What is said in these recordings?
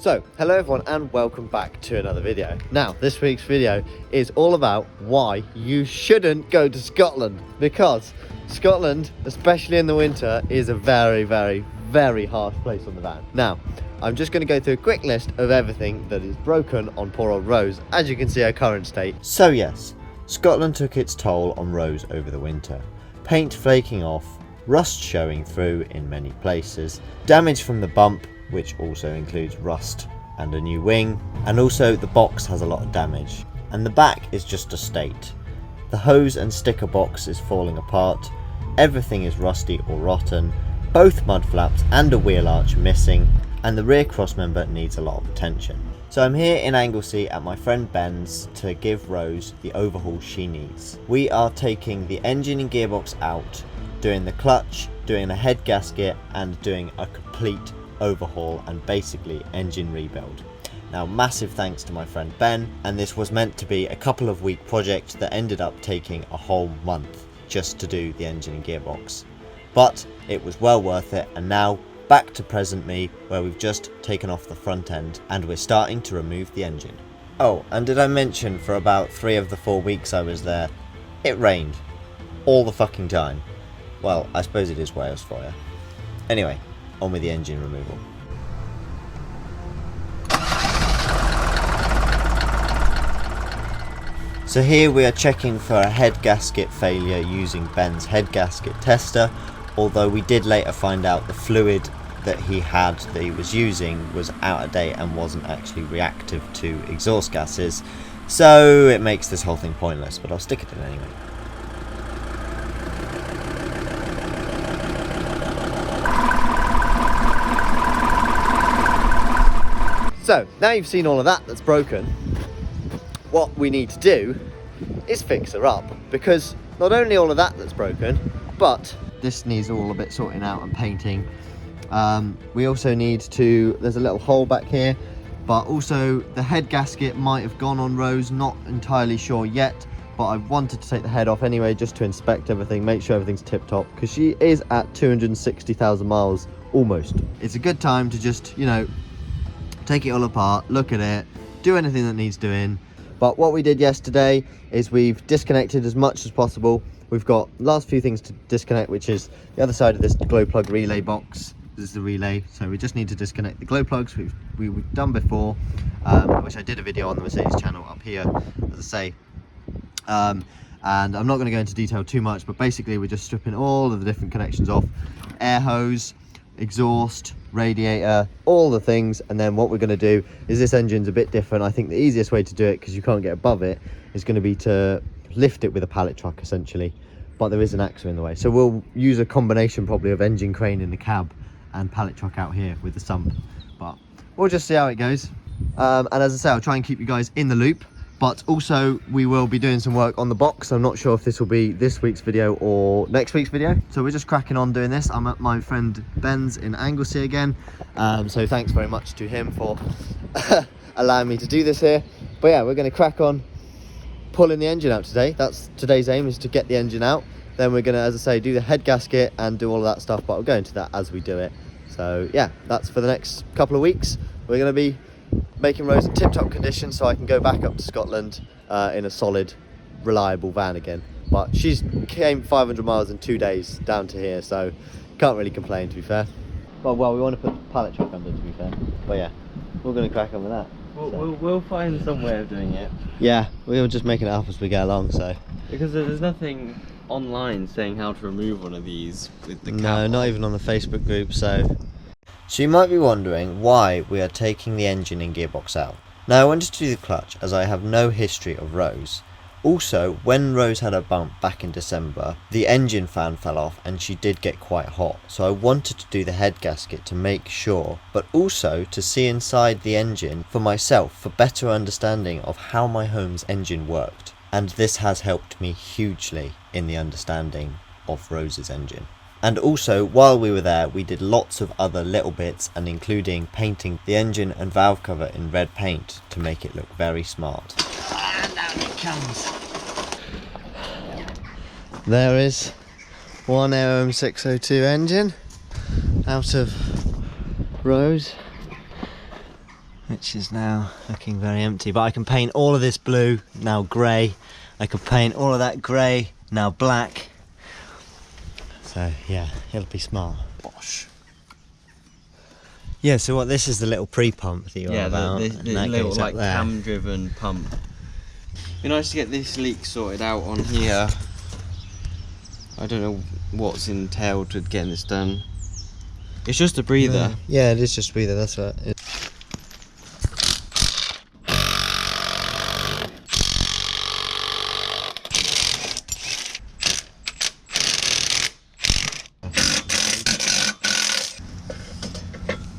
So, hello everyone and welcome back to another video. Now, this week's video is all about why you shouldn't go to Scotland, because Scotland, especially in the winter, is a very, very, very harsh place on the van. Now, I'm just going to go through a quick list of everything that is broken on poor old Rose, as you can see her current state. So yes, Scotland took its toll on Rose over the winter. Paint flaking off, rust showing through in many places, damage from the bump, which also includes rust and a new wing, and also the box has a lot of damage, and the back is just a state. The hose and sticker box is falling apart, everything is rusty or rotten, both mud flaps and a wheel arch missing, and the rear crossmember needs a lot of attention. So I'm here in Anglesey at my friend Ben's to give Rose the overhaul she needs. We are taking the engine and gearbox out, doing the clutch, doing a head gasket, and doing a complete overhaul and basically engine rebuild. Now, massive thanks to my friend Ben, and this was meant to be a couple of week project that ended up taking a whole month just to do the engine and gearbox. But it was well worth it, and now back to present me, where we've just taken off the front end and we're starting to remove the engine. Oh, and did I mention for about 3 of the 4 weeks I was there, it rained all the fucking time. Well, I suppose it is Wales for you. Anyway, on with the engine removal. So here we are checking for a head gasket failure using Ben's head gasket tester, although we did later find out the fluid that he was using was out of date and wasn't actually reactive to exhaust gases, so it makes this whole thing pointless, but I'll stick it in anyway. So, now you've seen all of that that's broken, what we need to do is fix her up, because not only all of that that's broken, but this needs all a bit sorting out and painting. We also need to, there's a little hole back here, but also the head gasket might have gone on Rose, not entirely sure yet, but I wanted to take the head off anyway just to inspect everything, make sure everything's tip top, because she is at 260,000 miles almost. It's a good time to just, you know, take it all apart, look at it, do anything that needs doing. But what we did yesterday is we've disconnected as much as possible. We've got last few things to disconnect, which is the other side of this glow plug relay box. This is the relay, so we just need to disconnect the glow plugs we've done before, which I did a video on the Mercedes channel up here, as I say. And I'm not going to go into detail too much, but basically we're just stripping all of the different connections off, air hose, exhaust, radiator, all the things. And then what we're going to do is, this engine's a bit different. I think the easiest way to do it, because you can't get above it, is going to be to lift it with a pallet truck essentially, but there is an axle in the way, so we'll use a combination probably of engine crane in the cab and pallet truck out here with the sump, but we'll just see how it goes. And as I say, I'll try and keep you guys in the loop, but also we will be doing some work on the box. I'm not sure if this will be this week's video or next week's video, so we're just cracking on doing this. I'm at my friend Ben's in Anglesey again, so thanks very much to him for allowing me to do this here. But yeah, we're going to crack on pulling the engine out today. That's today's aim, is to get the engine out. Then we're going to, as I say, do the head gasket and do all of that stuff, but I'll go into that as we do it. So yeah, that's for the next couple of weeks. We're going to be making Rose in tip-top condition so I can go back up to Scotland in a solid, reliable van again. But she's came 500 miles in 2 days down to here, so can't really complain, to be fair. Well, we want to put the pallet truck under, to be fair. But yeah, we're going to crack on with that. We'll find some way of doing it. Yeah, we're just making it up as we go along, so. Because there's nothing online saying how to remove one of these with the cap. No, not even on the Facebook group, so. So you might be wondering why we are taking the engine and gearbox out. Now, I wanted to do the clutch as I have no history of Rose. Also, when Rose had a bump back in December, the engine fan fell off and she did get quite hot, so I wanted to do the head gasket to make sure, but also to see inside the engine for myself for better understanding of how my home's engine worked. And this has helped me hugely in the understanding of Rose's engine. And also, while we were there, we did lots of other little bits, and including painting the engine and valve cover in red paint to make it look very smart. And down it comes. There is one AOM 602 engine out of Rose. which is now looking very empty. But I can paint all of this blue, now grey. I can paint all of that grey, now black. So yeah, it'll be smart. Bosh. Yeah, so what, this is the little pre-pump that you're Yeah, about. the and that little goes up like there. cam-driven pump. Be nice to get this leak sorted out on here. I don't know what's entailed with getting this done. It's just a breather. Yeah, it is just a breather, that's right.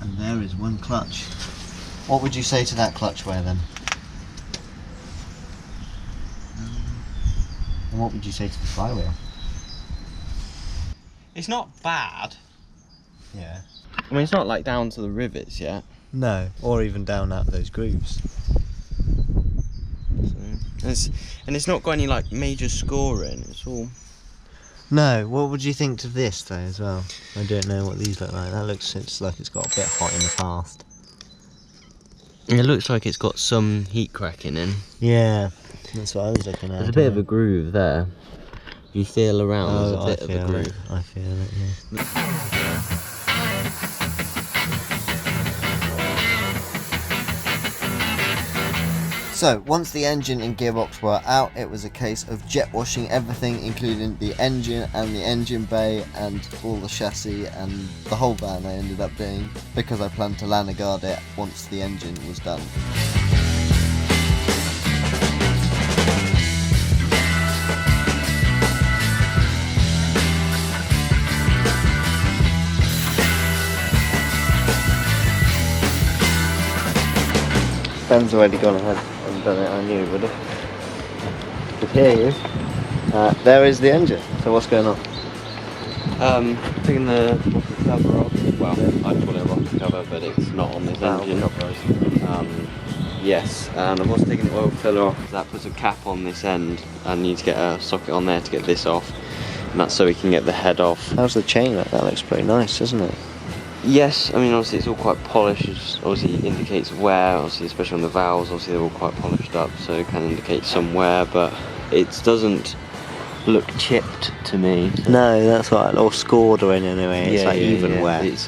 And there is one clutch. What would you say to that clutch wear then? And what would you say to the flywheel? It's not bad. Yeah. I mean, it's not like down to the rivets yet. No, or even down out those grooves. So, it's not got any like major scoring. It's all. No, what would you think to this though as well? I don't know what these look like. That looks like it's got a bit hot in the past. It looks like it's got some heat cracking in. Yeah, that's what I was looking at. There's a bit of a groove there. If you feel around, there's a bit of a groove. I feel it, yeah. So, once the engine and gearbox were out, it was a case of jet washing everything, including the engine and the engine bay and all the chassis and the whole van. I ended up doing, because I planned to lanyard guard it once the engine was done. Ben's already gone ahead and done it. I knew he would have. Could hear you. There is the engine. So what's going on? Taking the cover off. Well, I call it a rocker cover, but it's not on this engine. Yes, and I've also taken the oil filler off. That puts a cap on this end. I need to get a socket on there to get this off, and that's so we can get the head off. How's the chain look? That looks pretty nice, doesn't it? Yes, I mean obviously it's all quite polished, which obviously indicates wear, obviously especially on the valves, obviously they're all quite polished up, so it can indicate some wear, but it doesn't look chipped to me. No, that's right, or scored or in anyway, it's even wear. It's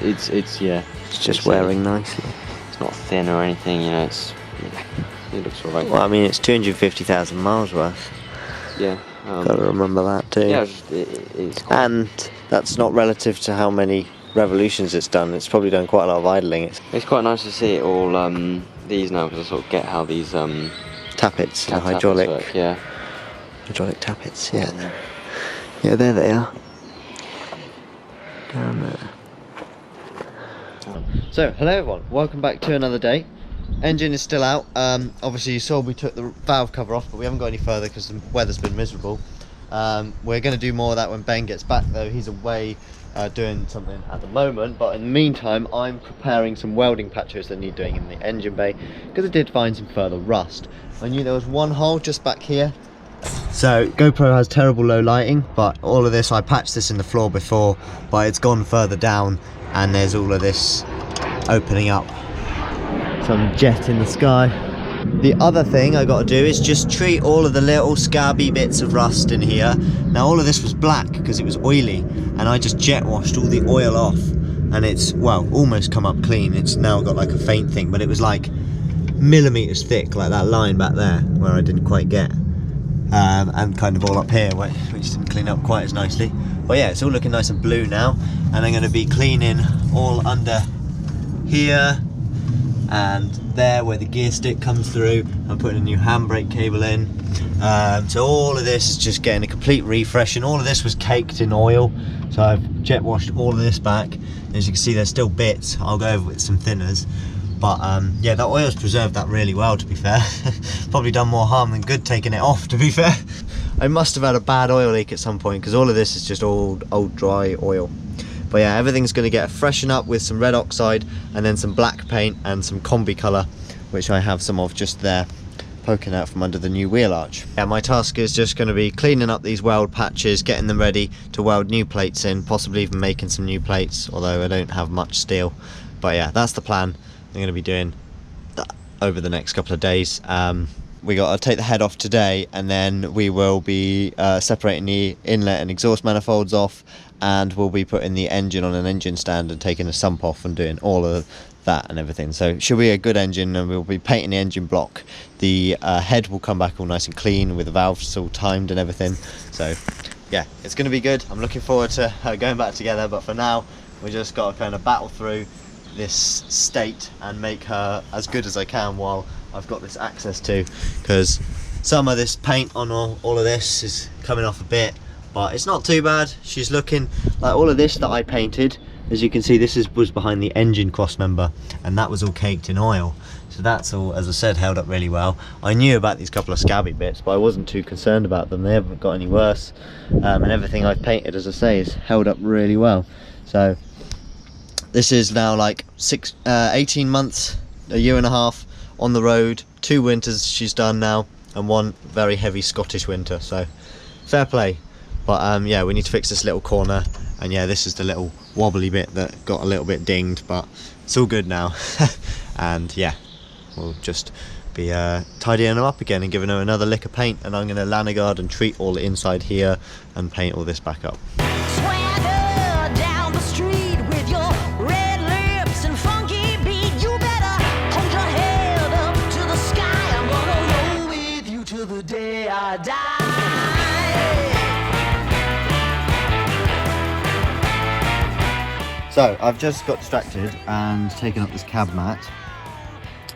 just wearing nicely. It's not thin or anything, you know, it looks alright. Well, I mean it's 250,000 miles worth. Yeah. Gotta remember that too. Yeah, it's quite... And that's not relative to how many revolutions it's done. It's probably done quite a lot of idling. It's quite nice to see it all these now, because I sort of get how these tappets, the hydraulic work, yeah. Hydraulic tappets, yeah. Yeah, there they are. Down there. So, hello everyone, welcome back to another day. Engine is still out. Obviously you saw we took the valve cover off, but we haven't got any further because the weather's been miserable. We're going to do more of that when Ben gets back though. He's away doing something at the moment, but in the meantime I'm preparing some welding patches that need doing in the engine bay, because I did find some further rust. I knew there was one hole just back here. So GoPro has terrible low lighting, but all of this, I patched this in the floor before, but it's gone further down and there's all of this opening up. Some jet in the sky. The other thing I got to do is just treat all of the little scabby bits of rust in here. Now all of this was black because it was oily, and I just jet washed all the oil off, and it's, well, almost come up clean. It's now got like a faint thing, but it was like millimeters thick, like that line back there where I didn't quite get, and kind of all up here which didn't clean up quite as nicely. But yeah, it's all looking nice and blue now, and I'm going to be cleaning all under here and there where the gear stick comes through. I'm putting a new handbrake cable in, so all of this is just getting a complete refresh, and all of this was caked in oil, so I've jet washed all of this back. As you can see, there's still bits. I'll go over with some thinners, but yeah, that oil's preserved that really well, to be fair. Probably done more harm than good taking it off, to be fair. I must have had a bad oil leak at some point, because all of this is just old dry oil. But yeah, everything's going to get a freshen up with some red oxide and then some black paint and some combi colour, which I have some of just there poking out from under the new wheel arch. Yeah, my task is just going to be cleaning up these weld patches, getting them ready to weld new plates in, possibly even making some new plates, although I don't have much steel. But yeah, that's the plan. I'm going to be doing that. over the next couple of days. We got to take the head off today, and then we will be separating the inlet and exhaust manifolds off, and we'll be putting the engine on an engine stand and taking the sump off and doing all of that and everything. So it should be a good engine, and we'll be painting the engine block. The head will come back all nice and clean with the valves all timed and everything. So yeah, it's going to be good. I'm looking forward to going back together, but for now we just got to kind of battle through this state and make her as good as I can while I've got this access to, because some of this paint on all of this is coming off a bit, but it's not too bad. She's looking like all of this that I painted, as you can see, this was behind the engine cross member, and that was all caked in oil, so that's all, as I said, held up really well. I knew about these couple of scabby bits, but I wasn't too concerned about them. They haven't got any worse, and everything I've painted, as I say, is held up really well. So this is now like 18 months, a year and a half on the road. 2 winters she's done now, and 1 very heavy Scottish winter, so fair play. But yeah, we need to fix this little corner, and yeah, this is the little wobbly bit that got a little bit dinged, but it's all good now. And yeah, we'll just be tidying them up again and giving her another lick of paint, and I'm going to Lanagard and treat all the inside here and paint all this back up. Swagger down the street with your red lips and funky beat. You better hold your head up to the sky. I'm gonna roll with you till the day I die. So I've just got distracted and taken up this cab mat.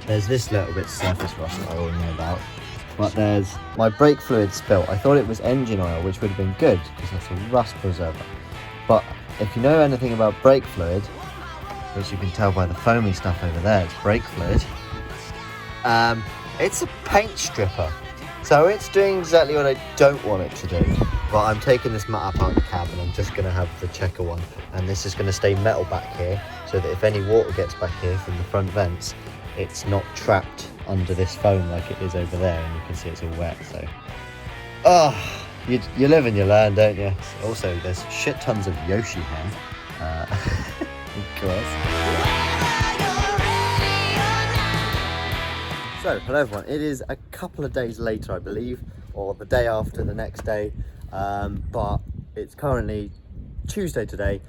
There's this little bit of surface rust that I already know about, but there's my brake fluid spilt. I thought it was engine oil, which would have been good because that's a rust preserver. But if you know anything about brake fluid, which you can tell by the foamy stuff over there, it's brake fluid. It's a paint stripper. So it's doing exactly what I don't want it to do. But I'm taking this mat up out of the cab, and I'm just going to have the checker one. And this is going to stay metal back here, so that if any water gets back here from the front vents, it's not trapped under this foam like it is over there, and you can see it's all wet. So, you live and you learn, don't you? Also, there's shit tons of Yoshi hair. Of course. So, hello everyone. It is a couple of days later, I believe, or the day after the next day, but it's currently Tuesday today.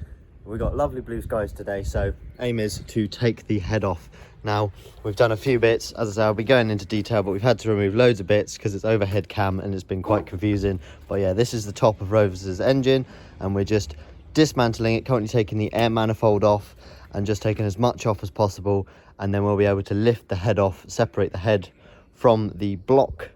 We've got lovely blue skies today, so aim is to take the head off. Now, we've done a few bits. As I say, I'll be going into detail, but we've had to remove loads of bits because it's overhead cam and it's been quite confusing. But yeah, this is the top of Rover's engine, and we're just dismantling it, currently taking the air manifold off and just taking as much off as possible, and then we'll be able to lift the head off, separate the head from the block,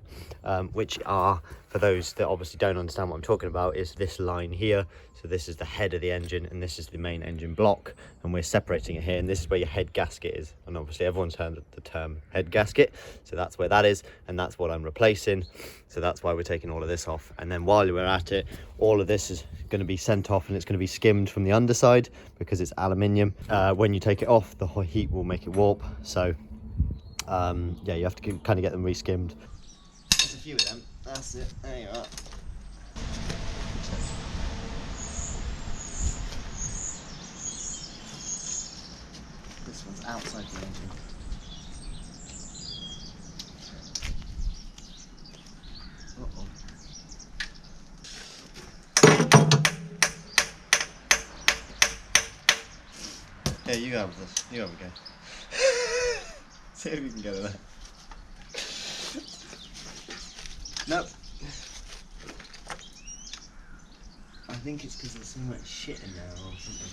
which are, for those that obviously don't understand what I'm talking about, is this line here. So this is the head of the engine, and this is the main engine block, and we're separating it here, and this is where your head gasket is. And obviously everyone's heard the term head gasket, so that's where that is, and that's what I'm replacing. So that's why we're taking all of this off. And then while we're at it, all of this is going to be sent off, and it's going to be skimmed from the underside because it's aluminium. When you take it off, the heat will make it warp. So yeah, you have to kind of get them re-skimmed. There's a few of them. That's it. There you are. This one's outside the engine. Uh-oh. Yeah, you go with this. You have a go. See if you can get it there. Nope. I think it's because there's so much shit in there or something.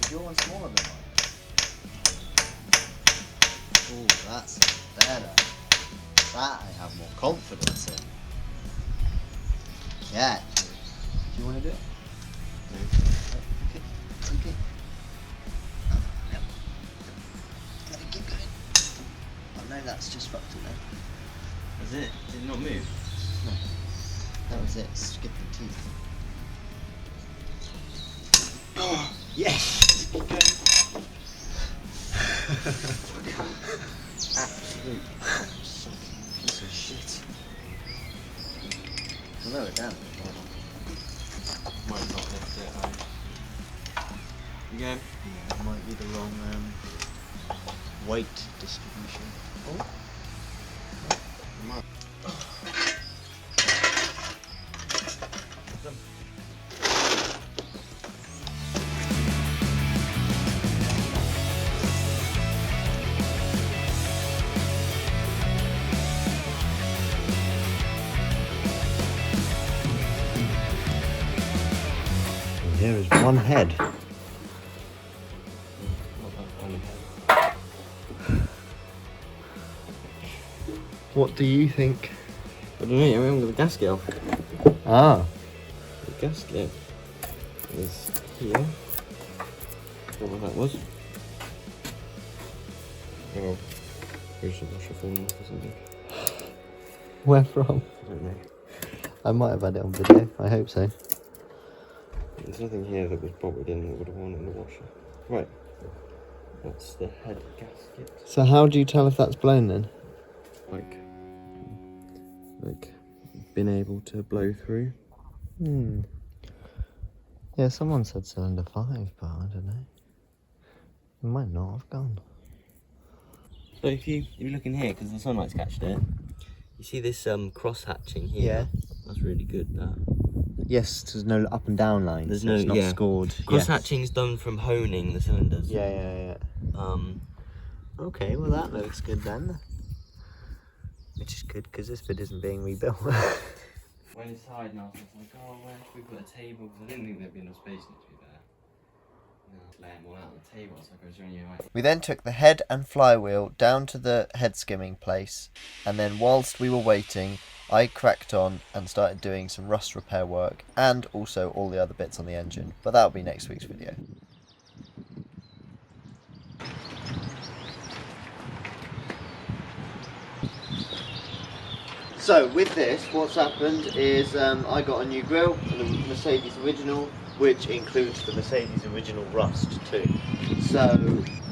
Is your one smaller than mine? Oh, that's better. That I have more confidence in. Yeah. Do you want to do it? Okay. Oh, yep. Gotta keep going. Oh no, that's just fucked it there. That's it? Did it not move? No. That was it. Skip the teeth. Oh, yes! Keep going. Piece of shit. Lower it down. Might not lift it. Again. Yeah, it might be the wrong weight distribution. Oh. Here is one head. What do you think? I don't know, I haven't got the gasket off. Ah. The gasket is here. I don't know what that was. Oh, here's the washer falling off or something. Where from? I don't know. I might have had it on video. I hope so. There's nothing here that was bolted in that would have worn in the washer. Right. That's the head gasket. So how do you tell if that's blown then? Like been able to blow through. Yeah, someone said cylinder 5, but I don't know. It might not have gone. So if you look in here, because the sunlight's catched it, you see this cross hatching here. Yeah. That's really good. That. Yes, there's no up and down lines. There's so no it's not yeah. scored. Cross hatching's done from honing the cylinders. Yeah. Okay, well that looks good then. Which is good because this bit isn't being rebuilt. When it's hide now, I was like, oh, where should we put a table? Because I didn't think there'd be enough space in it to be there. Lay them all out on the table, so I was really right. We then took the head and flywheel down to the head skimming place, and then whilst we were waiting, I cracked on and started doing some rust repair work and also all the other bits on the engine, but that'll be next week's video. So with this, what's happened is I got a new grille, the Mercedes original, which includes the Mercedes original rust too. So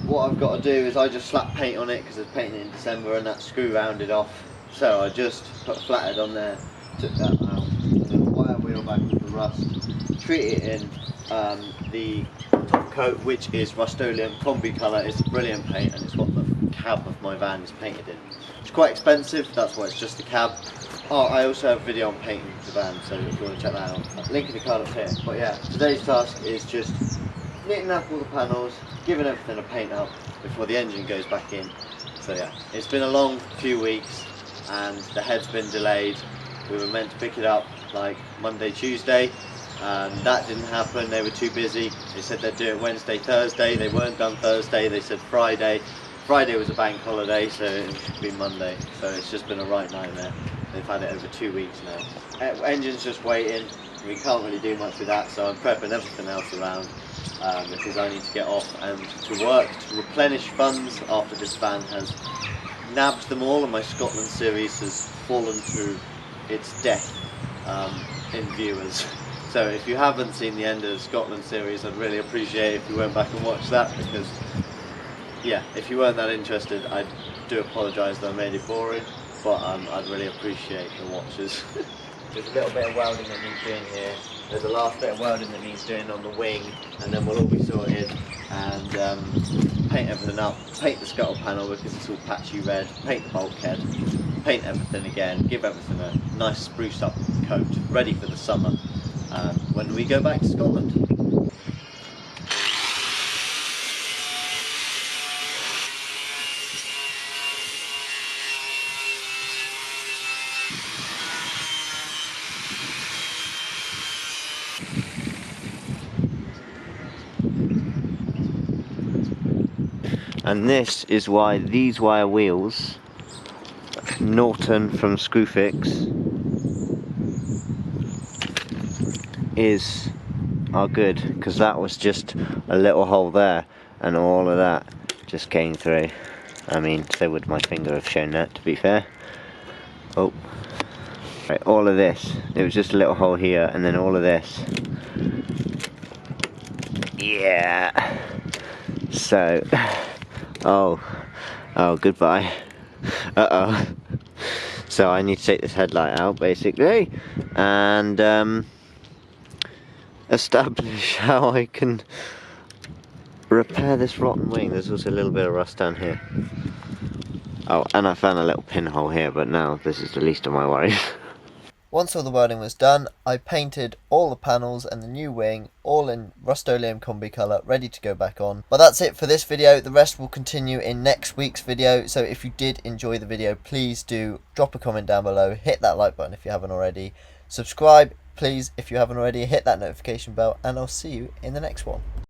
what I've got to do is I just slap paint on it because I was painting it in December and that screw rounded off. So I just put a flathead on there, took that out, and then wire wheel back with the rust, treat it in the top coat, which is Rust-Oleum Combi colour. It's a brilliant paint and it's what the cab of my van is painted in. It's quite expensive, that's why it's just a cab. Oh, I also have a video on painting the van, so if you want to check that out, link in the card up here. But yeah, today's task is just knitting up all the panels, giving everything a paint up before the engine goes back in. So yeah, it's been a long few weeks and the head's been delayed. We were meant to pick it up like Monday, Tuesday. That didn't happen, they were too busy. They said they'd do it Wednesday, Thursday. They weren't done Thursday, they said Friday. Friday was a bank holiday, so it should be Monday. So it's just been a right nightmare. They've had it over 2 weeks now. Engine's just waiting. We can't really do much with that, so I'm prepping everything else around because I need to get off and to work to replenish funds after this van has nabbed them all and my Scotland series has fallen to its death in viewers. So if you haven't seen the end of the Scotland series, I'd really appreciate it if you went back and watched that, because yeah, if you weren't that interested, I do apologise that I made it boring, but I'd really appreciate the watchers. There's a little bit of welding that needs doing here. There's a last bit of welding that needs doing on the wing, and then we'll all be sorted and paint everything up. Paint the scuttle panel because it's all patchy red. Paint the bulkhead. Paint everything again. Give everything a nice spruce up coat, ready for the summer when we go back to Scotland. And this is why these wire wheels, Norton from Screwfix, are good, because that was just a little hole there and all of that just came through. I mean, so would my finger have shown that, to be fair. Oh, right, all of this, it was just a little hole here and then all of this. Yeah, so oh goodbye. Uh-oh. So I need to take this headlight out, basically, and establish how I can repair this rotten wing. There's also a little bit of rust down here. Oh, and I found a little pinhole here, but now this is the least of my worries. Once all the welding was done, I painted all the panels and the new wing all in Rust-Oleum combi colour, ready to go back on. But that's it for this video. The rest will continue in next week's video. So if you did enjoy the video, please do drop a comment down below, hit that like button if you haven't already, subscribe please if you haven't already, hit that notification bell, and I'll see you in the next one.